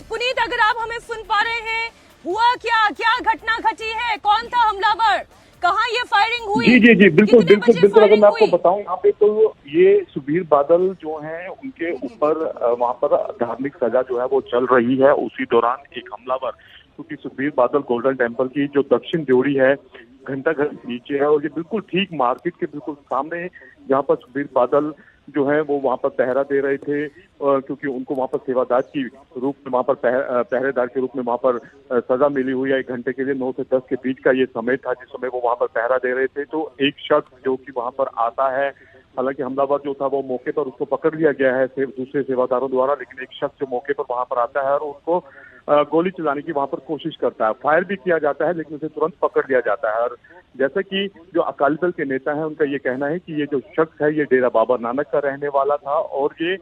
पुनीत, अगर आप हमें सुन पा रहे हैं, हुआ क्या, क्या घटना घटी है, कौन था हमलावर, कहाँ ये फायरिंग हुई? जी जी जी बिल्कुल बिल्कुल बिल्कुल। अगर मैं आपको हुई? बताऊं, यहाँ पे तो ये सुखबीर बादल जो हैं उनके ऊपर वहाँ पर धार्मिक सजा जो है वो चल रही है। उसी दौरान एक हमलावर, क्योंकि सुखबीर बादल गोल्डन टेम्पल की जो दक्षिण ड्योढ़ी है, घंटा घर नीचे है, और ये बिल्कुल ठीक मार्केट के बिल्कुल सामने जहाँ पर सुखबीर बादल जो है वो वहाँ पर पहरा दे रहे थे, क्योंकि उनको वहाँ पर सेवादार की रूप में, वहाँ पर पहरेदार के रूप में वहाँ पर सजा मिली हुई है 1 घंटे के लिए। 9 से 10 के बीच का ये समय था जिस समय वो वहाँ पर पहरा दे रहे थे। तो एक शख्स जो कि वहाँ पर आता है, हालांकि हमलावर जो था वो मौके पर उसको पकड़ लिया गया है दूसरे सेवादारों द्वारा, लेकिन एक शख्स जो मौके पर वहाँ पर आता है और उसको गोली चलाने की वहां पर कोशिश करता है। फायर भी किया जाता है लेकिन उसे तुरंत पकड़ लिया जाता है। और जैसा कि जो अकाली दल के नेता हैं उनका ये कहना है कि ये जो शख्स है ये डेरा बाबा नानक का रहने वाला था और ये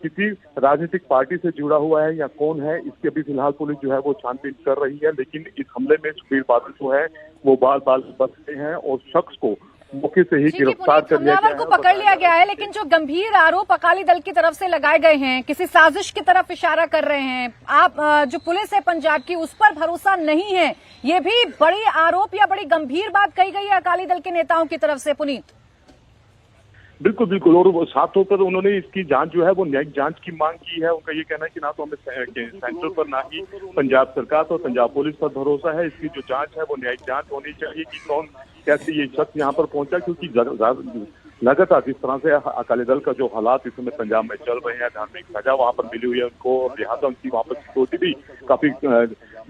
किसी राजनीतिक पार्टी से जुड़ा हुआ है या कौन है, इसके भी फिलहाल पुलिस जो है वो छानबीन कर रही है। लेकिन इस हमले में सुखबीर बादल जो है वो बाल बाल बचते हैं और शख्स को मौके से ही गिरफ्तार कर लिया गया है, को पकड़ लिया गया है। लेकिन जो गंभीर आरोप अकाली दल की तरफ से लगाए गए हैं, किसी साजिश की तरफ इशारा कर रहे हैं आप, जो पुलिस है पंजाब की उस पर भरोसा नहीं है, ये भी बड़ी आरोप या बड़ी गंभीर बात कही गई है अकाली दल के नेताओं की तरफ से। पुनीत, बिल्कुल बिल्कुल, और साथों पर उन्होंने इसकी जांच जो है वो न्यायिक जांच की मांग की है। उनका ये कहना है कि ना तो हमें सेंटर पर ना ही पंजाब सरकार और पंजाब पुलिस पर भरोसा है, इसकी जो जांच है वो न्यायिक जांच होनी चाहिए कि कौन कैसे ये शख्स यहाँ पर पहुंचा, क्योंकि लगातार जिस तरह से अकाली दल का जो हालात इस समय पंजाब में चल रहे हैं, धार्मिक सजा वहाँ पर मिली हुई है उनको, लिहाजा उनकी वहाँ पर सिक्योरिटी भी काफी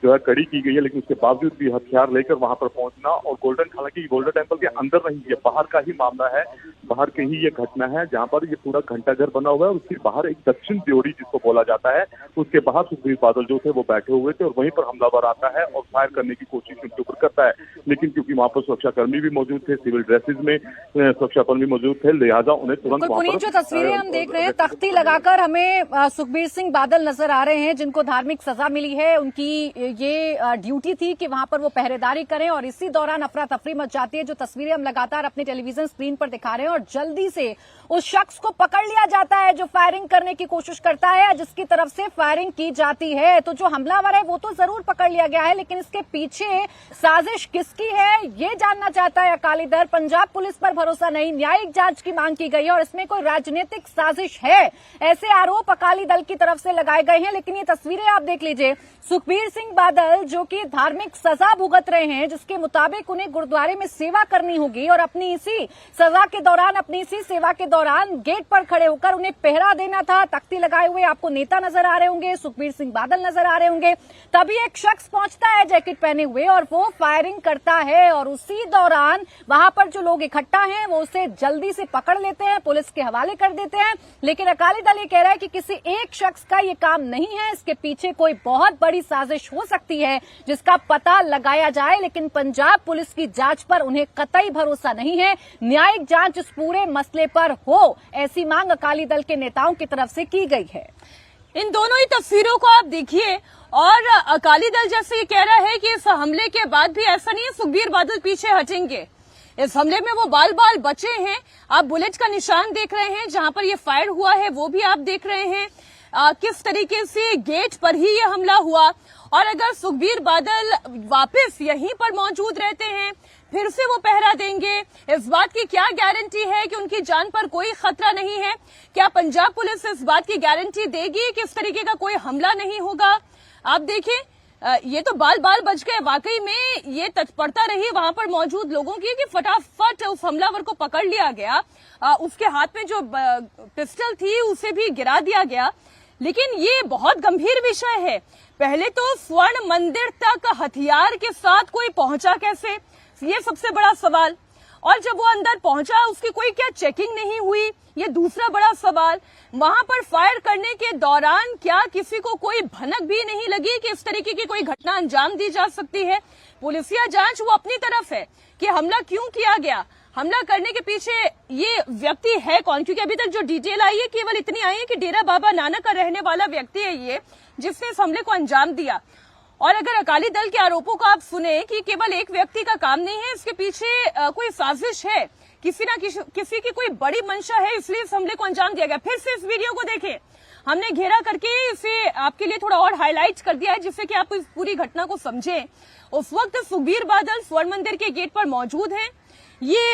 जो है कड़ी की गई है, लेकिन उसके बावजूद भी हथियार लेकर वहां पर पहुंचना। और हालांकि गोल्डन टेम्पल के अंदर नहीं, ये बाहर का ही मामला है, बाहर की ही ये घटना है जहां पर ये पूरा घंटाघर बना हुआ है। उसके बाहर एक दक्षिण ड्योढ़ी जिसको बोला जाता है, उसके बाहर सुखबीर बादल जो थे वो बैठे हुए थे और वहीं पर हमलावर आता है और फायर करने की कोशिश उनके ऊपर करता है। लेकिन क्योंकि वहां पर सुरक्षाकर्मी भी मौजूद थे, सिविल ड्रेसेज में सुरक्षाकर्मी मौजूद थे, लिहाजा उन्हें तुरंत वहां पर। जो तस्वीरें हम देख रहे हैं, तख्ती लगाकर हमें सुखबीर सिंह बादल नजर आ रहे हैं जिनको धार्मिक सजा मिली है। उनकी ये ड्यूटी थी कि वहां पर वो पहरेदारी करें और इसी दौरान अफरा तफरी मच जाती है, जो तस्वीरें हम लगातार अपने टेलीविजन स्क्रीन पर दिखा रहे हैं। और जल्दी से उस शख्स को पकड़ लिया जाता है जो फायरिंग करने की कोशिश करता है, जिसकी तरफ से फायरिंग की जाती है। तो जो हमलावर है वो तो जरूर पकड़ लिया गया है, लेकिन इसके पीछे साजिश किसकी है ये जानना चाहता है अकाली दल। पंजाब पुलिस पर भरोसा नहीं, न्यायिक जांच की मांग की गई है और इसमें कोई राजनीतिक साजिश है, ऐसे आरोप अकाली दल की तरफ से लगाए गए हैं। लेकिन ये तस्वीरें आप देख लीजिए, सुखबीर सिंह बादल जो कि धार्मिक सजा भुगत रहे हैं, जिसके मुताबिक उन्हें गुरुद्वारे में सेवा करनी होगी और अपनी इसी सजा के दौरान, अपनी इसी सेवा के दौरान गेट पर खड़े होकर उन्हें पहरा देना था। तख्ती लगाए हुए आपको नेता नजर आ रहे होंगे, सुखबीर सिंह बादल नजर आ रहे होंगे। तभी एक शख्स पहुंचता है जैकेट पहने हुए और वो फायरिंग करता है और उसी दौरान वहां पर जो लोग इकट्ठा हैं वो उसे जल्दी से पकड़ लेते हैं, पुलिस के हवाले कर देते हैं। लेकिन अकाली दल ये कह रहा है कि किसी एक शख्स का ये काम नहीं है, इसके पीछे कोई बहुत बड़ी साजिश हो सकती है जिसका पता लगाया जाए। लेकिन पंजाब पुलिस की जांच पर उन्हें कतई भरोसा नहीं है, न्यायिक जांच इस पूरे मसले पर हो, ऐसी मांग अकाली दल के नेताओं की तरफ से की गई है। इन दोनों ही तस्वीरों को आप देखिए और अकाली दल जैसे ये कह रहा है कि इस हमले के बाद भी ऐसा नहीं है सुखबीर बादल पीछे हटेंगे। इस हमले में वो बाल बाल बचे हैं। आप बुलेट का निशान देख रहे हैं, जहां पर ये फायर हुआ है वो भी आप देख रहे हैं। किस तरीके से गेट पर ही ये हमला हुआ, और अगर सुखबीर बादल वापस यहीं पर मौजूद रहते हैं, फिर से वो पहरा देंगे, इस बात की क्या गारंटी है कि उनकी जान पर कोई खतरा नहीं है? क्या पंजाब पुलिस इस बात की गारंटी देगी कि इस तरीके का कोई हमला नहीं होगा? आप देखिए, ये तो बाल बाल बच गए। वाकई में ये तत्परता रही वहां पर मौजूद लोगों की कि फटाफट उस हमलावर को पकड़ लिया गया। उसके हाथ में जो पिस्टल थी उसे भी गिरा दिया गया। लेकिन ये बहुत गंभीर विषय है। पहले तो स्वर्ण मंदिर तक हथियार के साथ कोई पहुंचा कैसे, ये सबसे बड़ा सवाल। और जब वो अंदर पहुंचा उसकी कोई क्या चेकिंग नहीं हुई, ये दूसरा बड़ा सवाल। वहां पर फायर करने के दौरान क्या किसी को कोई भनक भी नहीं लगी कि इस तरीके की कोई घटना अंजाम दी जा सकती है? पुलिसिया जांच वो अपनी तरफ है कि हमला क्यों किया गया, हमला करने के पीछे ये व्यक्ति है कौन, क्योंकि अभी तक जो डिटेल आई है केवल इतनी आई है कि डेरा बाबा नानक का रहने वाला व्यक्ति है ये जिसने इस हमले को अंजाम दिया। और अगर अकाली दल के आरोपों को आप सुने कि केवल एक व्यक्ति का काम नहीं है, इसके पीछे कोई साजिश है, किसी की कोई बड़ी मंशा है, इसलिए इस हमले को अंजाम दिया गया। फिर से इस वीडियो को देखें, हमने घेरा करके इसे आपके लिए थोड़ा और हाईलाइट कर दिया है, जिससे कि आप इस पूरी घटना को समझें। उस वक्त सुखबीर बादल स्वर्ण मंदिर के गेट पर मौजूद हैं। ये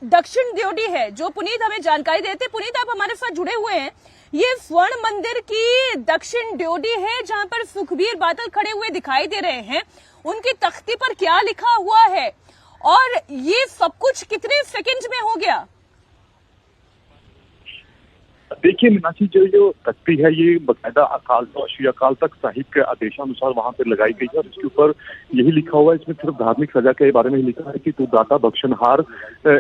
दक्षिण ड्योढ़ी है जो पुनीत हमें जानकारी देते। पुनीत, आप हमारे साथ जुड़े हुए हैं। ये स्वर्ण मंदिर की दक्षिण ड्योढ़ी है जहां पर सुखबीर बादल खड़े हुए दिखाई दे रहे हैं। उनकी तख्ती पर क्या लिखा हुआ है और ये सब कुछ कितने सेकंड में हो गया? देखिए मीनाक्षी, जो तख्ती है ये बकायदा श्री अकाल तख्त साहिब के आदेशानुसार वहां पर लगाई गई है और इसके ऊपर यही लिखा हुआ है, इसमें सिर्फ धार्मिक सजा के बारे में ही लिखा है कि तू दाता बख्शनहार,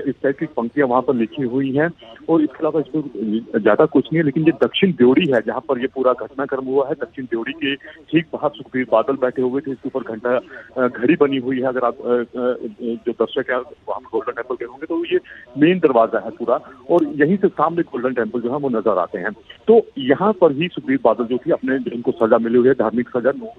इस टाइप की पंक्तियां वहां पर लिखी हुई हैं और इसके अलावा इसमें ज्यादा कुछ नहीं है। लेकिन ये दक्षिण ड्योढ़ी है जहां पर ये पूरा घटनाक्रम हुआ है। दक्षिण ड्योढ़ी के ठीक बाहर सुखबीर बादल बैठे हुए थे, इसके ऊपर घंटा घड़ी बनी हुई है। अगर आप जो दर्शक है वहां पर गोल्डन टेम्पल के होंगे तो ये मेन दरवाजा है पूरा और यहीं से सामने गोल्डन टेम्पल जो है वो नजर आते हैं। तो यहाँ पर ही सुखबीर बादल जो थी अपने जिनको सजा मिली हुई है धार्मिक सजा 9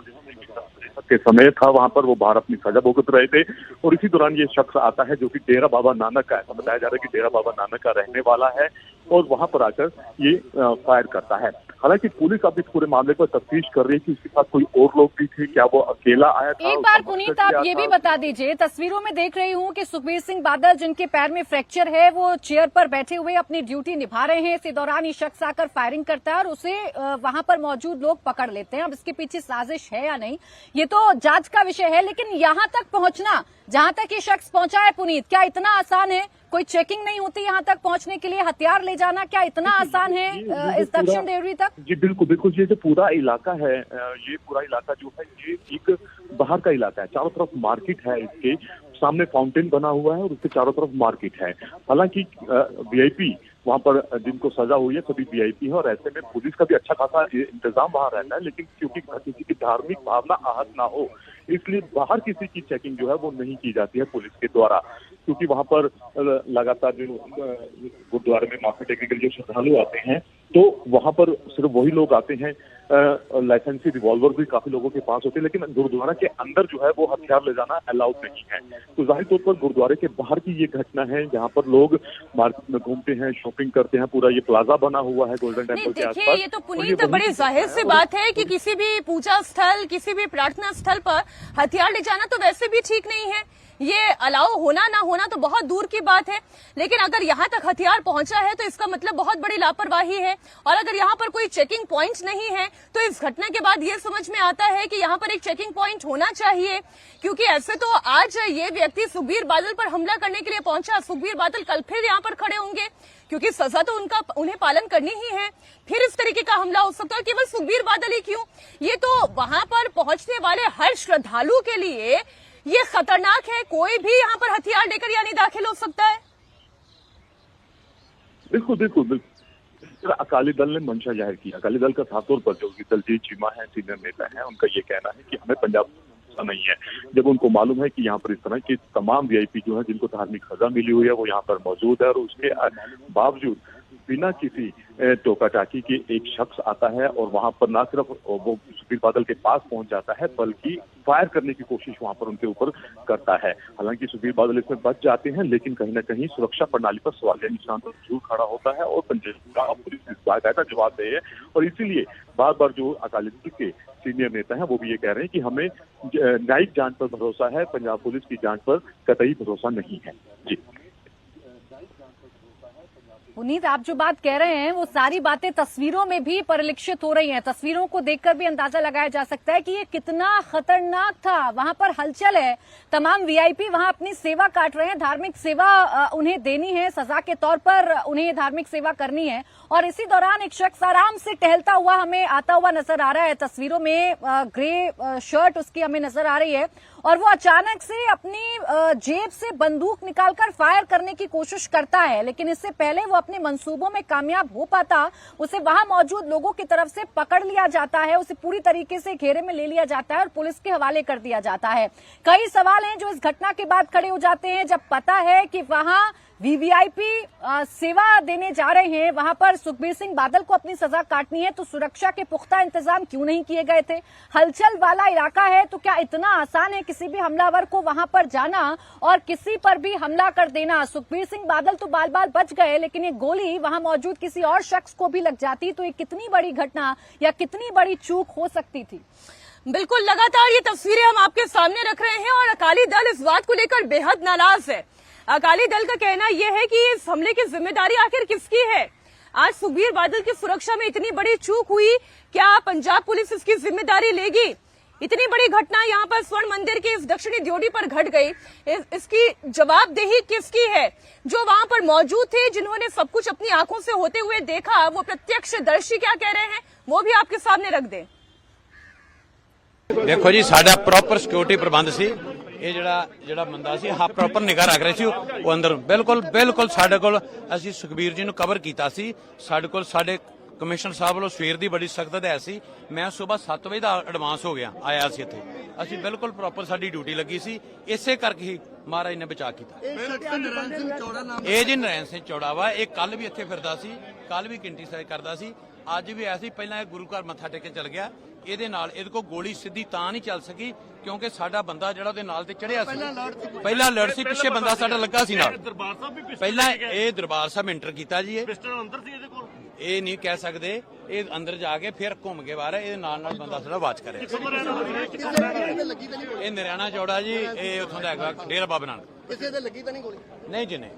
के समय था, वहां पर वो बाहर अपनी सजा भुगत रहे थे और इसी दौरान ये शख्स आता है जो कि डेरा बाबा नानक का, ऐसा बताया जा रहा है कि डेरा बाबा नानक का रहने वाला है और वहां पर आकर ये फायर करता है। हालांकि पुलिस अब इस पूरे मामले पर तफ्तीश कर रही है कि उसके साथ कोई और लोग भी थे, क्या वो अकेला आया था। एक बार पुनीत आप ये भी बता दीजिए, तस्वीरों में देख रही हूँ कि सुखबीर सिंह बादल जिनके पैर में फ्रैक्चर है वो चेयर पर बैठे हुए अपनी ड्यूटी निभा रहे हैं। इसी दौरान ये शख्स आकर फायरिंग करता है और उसे वहां पर मौजूद लोग पकड़ लेते हैं। अब इसके पीछे साजिश है या नहीं ये तो जांच का विषय है, लेकिन यहाँ तक पहुंचना, जहां तक ये शख्स पहुंचा है पुनीत, क्या इतना आसान है? कोई चेकिंग नहीं होती यहाँ तक पहुंचने के लिए? हथियार ले जाना क्या इतना आसान है इस दक्षिण ड्योढ़ी तक? जी बिल्कुल बिल्कुल, ये जो पूरा इलाका है, ये पूरा इलाका जो है ये एक बाहर का इलाका है। चारों तरफ मार्केट है, इसके सामने फाउंटेन बना हुआ है और उसके चारों तरफ मार्केट है। हालांकि वीआईपी वहां पर जिनको सजा हुई है सभी वीआईपी है और ऐसे में पुलिस का भी अच्छा खासा इंतजाम वहां रहता है। लेकिन क्योंकि किसी की धार्मिक भावना आहत ना हो इसलिए बाहर किसी की चेकिंग जो है वो नहीं की जाती है पुलिस के द्वारा, क्योंकि वहां पर लगातार जो गुरुद्वारे में माथा टेकने के लिए जो श्रद्धालु आते हैं तो वहां पर सिर्फ वही लोग आते हैं। लाइसेंसी रिवॉल्वर भी काफी लोगों के पास होते हैं, लेकिन गुरुद्वारा के अंदर जो है वो हथियार ले जाना अलाउड नहीं है। तो जाहिर तौर पर गुरुद्वारे के बाहर की ये घटना है जहाँ पर लोग मार्केट में घूमते हैं, शॉपिंग करते हैं। पूरा ये प्लाजा बना हुआ है गोल्डन टेम्पल के आसपास। ये तो पुनीत बड़ी जाहिर सी बात है कि किसी भी पूजा स्थल, किसी भी प्रार्थना स्थल पर हथियार ले जाना तो वैसे भी ठीक नहीं है। ये अलाउ होना ना होना तो बहुत दूर की बात है, लेकिन अगर यहाँ तक हथियार पहुंचा है तो इसका मतलब बहुत बड़ी लापरवाही है। और अगर यहाँ पर कोई चेकिंग पॉइंट नहीं है तो इस घटना के बाद ये समझ में आता है कि यहाँ पर एक चेकिंग पॉइंट होना चाहिए, क्योंकि ऐसे तो आज ये व्यक्ति सुखबीर बादल पर हमला करने के लिए पहुंचा। सुखबीर बादल कल फिर यहाँ पर खड़े होंगे क्योंकि सजा तो उन्हें पालन करनी ही है। फिर इस तरीके का हमला हो सकता है। केवल सुखबीर बादल ही क्यों, ये तो वहां पर पहुंचने वाले हर श्रद्धालु के लिए ये खतरनाक है। कोई भी यहाँ पर हथियार लेकर यानी दाखिल हो सकता है। बिल्कुल बिल्कुल बिल्कुल। अकाली दल ने मंशा जाहिर किया। अकाली दल का खासतौर पर जो दलजीत चीमा है, सीनियर नेता है, उनका ये कहना है कि हमें पंजाब नहीं है। जब उनको मालूम है कि यहाँ पर इस तरह के तमाम वीआईपी जो है जिनको धार्मिक सजा मिली हुई है वो यहाँ पर मौजूद है और उसके बावजूद बिना किसी टोका टाकी के एक शख्स आता है और वहां पर ना सिर्फ वो सुखबीर बादल के पास पहुंच जाता है बल्कि फायर करने की कोशिश वहां पर उनके ऊपर करता है। हालांकि सुखबीर बादल इसमें बच जाते हैं, लेकिन कहीं ना कहीं सुरक्षा प्रणाली पर सवालिया निशान तो जरूर खड़ा होता है और पंजाब पुलिस इस बाकायदा जवाब दे है। और इसीलिए बार बार जो अकाली दल के सीनियर नेता है वो भी ये कह रहे हैं कि हमें न्यायिक जांच पर भरोसा है, पंजाब पुलिस की जांच पर कतई भरोसा नहीं है। जी पुनीत, आप जो बात कह रहे हैं वो सारी बातें तस्वीरों में भी परिलक्षित हो रही हैं। तस्वीरों को देखकर भी अंदाजा लगाया जा सकता है कि ये कितना खतरनाक था। वहां पर हलचल है, तमाम वीआईपी वहां अपनी सेवा काट रहे हैं, धार्मिक सेवा उन्हें देनी है, सजा के तौर पर उन्हें धार्मिक सेवा करनी है। और इसी दौरान एक शख्स आराम से टहलता हुआ हमें आता हुआ नजर आ रहा है। तस्वीरों में ग्रे शर्ट उसकी हमें नजर आ रही है और वो अचानक से अपनी जेब से बंदूक निकालकर फायर करने की कोशिश करता है, लेकिन इससे पहले वो अपने मंसूबों में कामयाब हो पाता उसे वहां मौजूद लोगों की तरफ से पकड़ लिया जाता है, उसे पूरी तरीके से घेरे में ले लिया जाता है और पुलिस के हवाले कर दिया जाता है। कई सवाल हैं जो इस घटना के बाद खड़े हो जाते हैं जब पता है कि वहां वीवीआईपी सेवा देने जा रहे हैं, वहां पर सुखबीर सिंह बादल को अपनी सजा काटनी है, तो सुरक्षा के पुख्ता इंतजाम क्यों नहीं किए गए थे? हलचल वाला इलाका है, तो क्या इतना आसान है किसी भी हमलावर को वहां पर जाना और किसी पर भी हमला कर देना? सुखबीर सिंह बादल तो बाल बाल बच गए, लेकिन ये गोली वहां मौजूद किसी और शख्स को भी लग जाती तो ये कितनी बड़ी घटना या कितनी बड़ी चूक हो सकती थी। बिल्कुल, लगातार ये तस्वीरें हम आपके सामने रख रहे हैं और अकाली दल इस बात को लेकर बेहद नाराज है। अकाली दल का कहना यह है कि इस हमले की जिम्मेदारी आखिर किसकी है? आज सुखबीर बादल की सुरक्षा में इतनी बड़ी चूक हुई, क्या पंजाब पुलिस इसकी जिम्मेदारी लेगी? इतनी बड़ी घटना यहाँ पर स्वर्ण मंदिर के इस दक्षिणी ड्योढ़ी पर घट गई, इसकी जवाबदेही किसकी है? जो वहां पर मौजूद थे, जिन्होंने सब कुछ अपनी आंखों से होते हुए देखा, वो प्रत्यक्षदर्शी क्या कह रहे हैं वो भी आपके सामने रख दें। देखो जी, साडा प्रॉपर सिक्योरिटी प्रबंध सी, ਇਹ ਜਿਹੜਾ ਬੰਦਾ ਸੀ ਹਾਂ ਪ੍ਰੋਪਰ ਨਿਗਾਹ ਰੱਖ ਰਹੇ ਸੀ, ਉਹ ਅੰਦਰ ਬਿਲਕੁਲ ਸਾਡੇ ਕੋਲ ਅਸੀਂ ਸੁਖਬੀਰ ਜੀ ਨੂੰ ਕਵਰ ਕੀਤਾ ਸੀ। ਸਾਡੇ ਕੋਲ ਸਾਡੇ ਕਮਿਸ਼ਨਰ ਸਾਹਿਬ ਵੱਲੋਂ ਸਵੇਰ ਦੀ ਬੜੀ ਸਖਤ ਹਦਾਇਤ ਸੀ। ਮੈਂ ਸਵੇਰ 7 ਵਜੇ ਦਾ ਐਡਵਾਂਸ ਹੋ ਗਿਆ ਆਇਆ ਸੀ ਇੱਥੇ, ਅਸੀਂ ਬਿਲਕੁਲ ਪ੍ਰੋਪਰ ਸਾਡੀ ਡਿਊਟੀ ਲੱਗੀ ਸੀ, ਇਸੇ ਕਰਕੇ ਹੀ ਮਹਾਰਾਜ ਨੇ ਬਚਾ ਕੀਤਾ। ਇਹ ਜੀ ਨਰੈਣ ਸਿੰਘ ਚੌੜਾ ਵਾ, ਇਹ ਕੱਲ ਵੀ ਇੱਥੇ ਫਿਰਦਾ ਸੀ, ਕੱਲ ਵੀ ਕਿੰਟੀ ਸਾਈ ਕਰਦਾ ਸੀ, ਅੱਜ ਵੀ ਆਇਆ ਸੀ। ਪਹਿਲਾਂ ਇਹ ਗੁਰੂ ਘਰ ਮੱਥਾ ਟੇਕ ਕੇ ਚਲ ਗਿਆ। ਇਹਦੇ ਨਾਲ ਇਹਦੇ ਕੋਲ ਗੋਲੀ ਸਿੱਧੀ ਤਾਂ ਨਹੀਂ ਚੱਲ ਸਕੀ ਕਿਉਂਕਿ ਸਾਡਾ ਬੰਦਾ ਜਿਹੜਾ ਉਹਦੇ ਨਾਲ ਤੇ ਚੜਿਆ ਸੀ, ਪਹਿਲਾਂ ਲੜ ਸੀ, ਪਿੱਛੇ ਬੰਦਾ ਸਾਡਾ ਲੱਗਾ ਸੀ ਨਾਲ। ਪਹਿਲਾਂ ਇਹ ਦਰਬਾਰ ਸਾਹਿਬ ਐਂਟਰ ਕੀਤਾ ਜੀ, ਇਹ ਨਹੀਂ ਕਹਿ ਸਕਦੇ, ਇਹ ਅੰਦਰ ਜਾ ਕੇ ਫਿਰ ਘੁੰਮ ਕੇ ਬਾਹਰ ਇਹਦੇ ਨਾਲ ਬੰਦਾ ਸਾਡਾ ਵਾਚ ਕਰਿਆ। ਇਹ ਨਰਿਆਣਾ ਚੌੜਾ ਜੀ, ਇਹ ਉੱਥੋਂ ਦਾ ਹੈਗਾ ਡੇਰਾ ਬਾਬਾ ਨਾਨਕ। ਕਿਸੇ ਦੇ ਲੱਗੀ ਤਾਂ ਨਹੀਂ ਗੋਲੀ? ਨਹੀਂ ਜੀ, ਨਹੀਂ।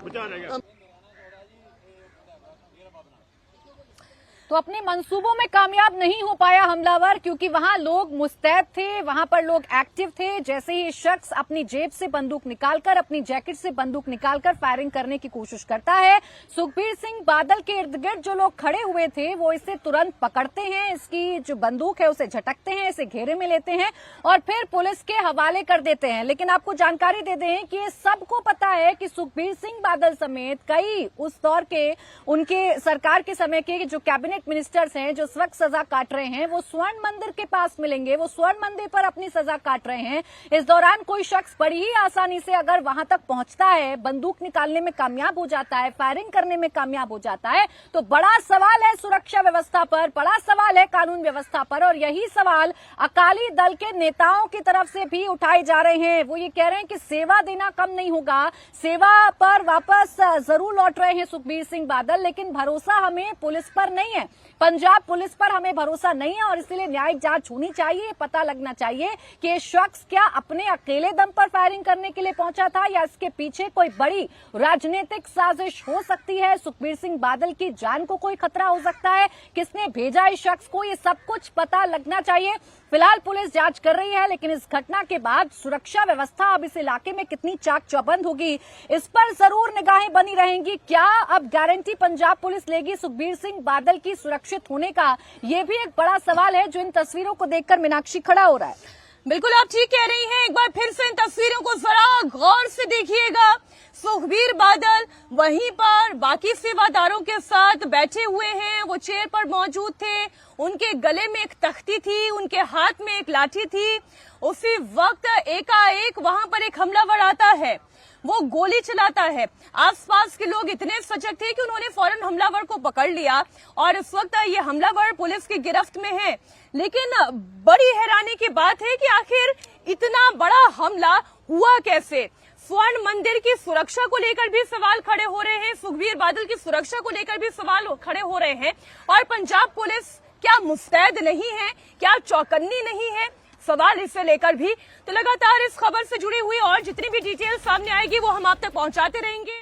तो अपने मंसूबों में कामयाब नहीं हो पाया हमलावर, क्योंकि वहां लोग मुस्तैद थे, वहां पर लोग एक्टिव थे। जैसे ही शख्स अपनी जेब से बंदूक निकालकर, अपनी जैकेट से बंदूक निकालकर फायरिंग करने की कोशिश करता है, सुखबीर सिंह बादल के इर्द गिर्द जो लोग खड़े हुए थे वो इसे तुरंत पकड़ते हैं, इसकी जो बंदूक है उसे झटकते हैं, इसे घेरे में लेते हैं और फिर पुलिस के हवाले कर देते हैं। लेकिन आपको जानकारी दे दें कि ये सबको पता है कि सुखबीर सिंह बादल समेत कई उस दौर के उनके सरकार के समय के जो कैबिनेट मिनिस्टर्स हैं जो इस वक्त सजा काट रहे हैं, वो स्वर्ण मंदिर के पास मिलेंगे, वो स्वर्ण मंदिर पर अपनी सजा काट रहे हैं। इस दौरान कोई शख्स बड़ी ही आसानी से अगर वहां तक पहुंचता है, बंदूक निकालने में कामयाब हो जाता है, फायरिंग करने में कामयाब हो जाता है, तो बड़ा सवाल है सुरक्षा व्यवस्था पर, बड़ा सवाल है कानून व्यवस्था पर। और यही सवाल अकाली दल के नेताओं की तरफ से भी उठाए जा रहे हैं। वो ये कह रहे हैं कि सेवा देना कम नहीं होगा, सेवा पर वापस जरूर लौट रहे हैं सुखबीर सिंह बादल, लेकिन भरोसा हमें पुलिस पर नहीं है, पंजाब पुलिस पर हमें भरोसा नहीं है और इसलिए न्यायिक जांच होनी चाहिए, पता लगना चाहिए कि ये शख्स क्या अपने अकेले दम पर फायरिंग करने के लिए पहुंचा था या इसके पीछे कोई बड़ी राजनीतिक साजिश हो सकती है, सुखबीर सिंह बादल की जान को कोई खतरा हो सकता है, किसने भेजा इस शख्स को, ये सब कुछ पता लगना चाहिए। फिलहाल पुलिस जांच कर रही है, लेकिन इस घटना के बाद सुरक्षा व्यवस्था अब इस इलाके में कितनी चाक चौबंद होगी, इस पर जरूर निगाहें बनी रहेंगी। क्या अब गारंटी पंजाब पुलिस लेगी सुखबीर सिंह बादल की सुरक्षित होने का? ये भी एक बड़ा सवाल है जो इन तस्वीरों को देखकर मीनाक्षी खड़ा हो रहा है। बिल्कुल, आप ठीक कह रही हैं। एक बार फिर से इन तस्वीरों को जरा गौर से देखिएगा। सुखबीर बादल वहीं पर बाकी सेवादारों के साथ बैठे हुए हैं, वो चेयर पर मौजूद थे, उनके गले में एक तख्ती थी, उनके हाथ में एक लाठी थी। उसी वक्त एकाएक वहां पर एक हमलावर आता है, वो गोली चलाता है। आसपास के लोग इतने सजग थे कि उन्होंने फौरन हमलावर को पकड़ लिया और इस वक्त ये हमलावर पुलिस की गिरफ्त में है। लेकिन बड़ी हैरानी की बात है कि आखिर इतना बड़ा हमला हुआ कैसे? स्वर्ण मंदिर की सुरक्षा को लेकर भी सवाल खड़े हो रहे हैं, सुखबीर बादल की सुरक्षा को लेकर भी सवाल खड़े हो रहे हैं। और पंजाब पुलिस क्या मुस्तैद नहीं है, क्या चौकन्नी नहीं है, सवाल इससे लेकर भी। तो लगातार इस खबर से जुड़ी हुई और जितनी भी डिटेल सामने आएगी वो हम आप तक पहुंचाते रहेंगे।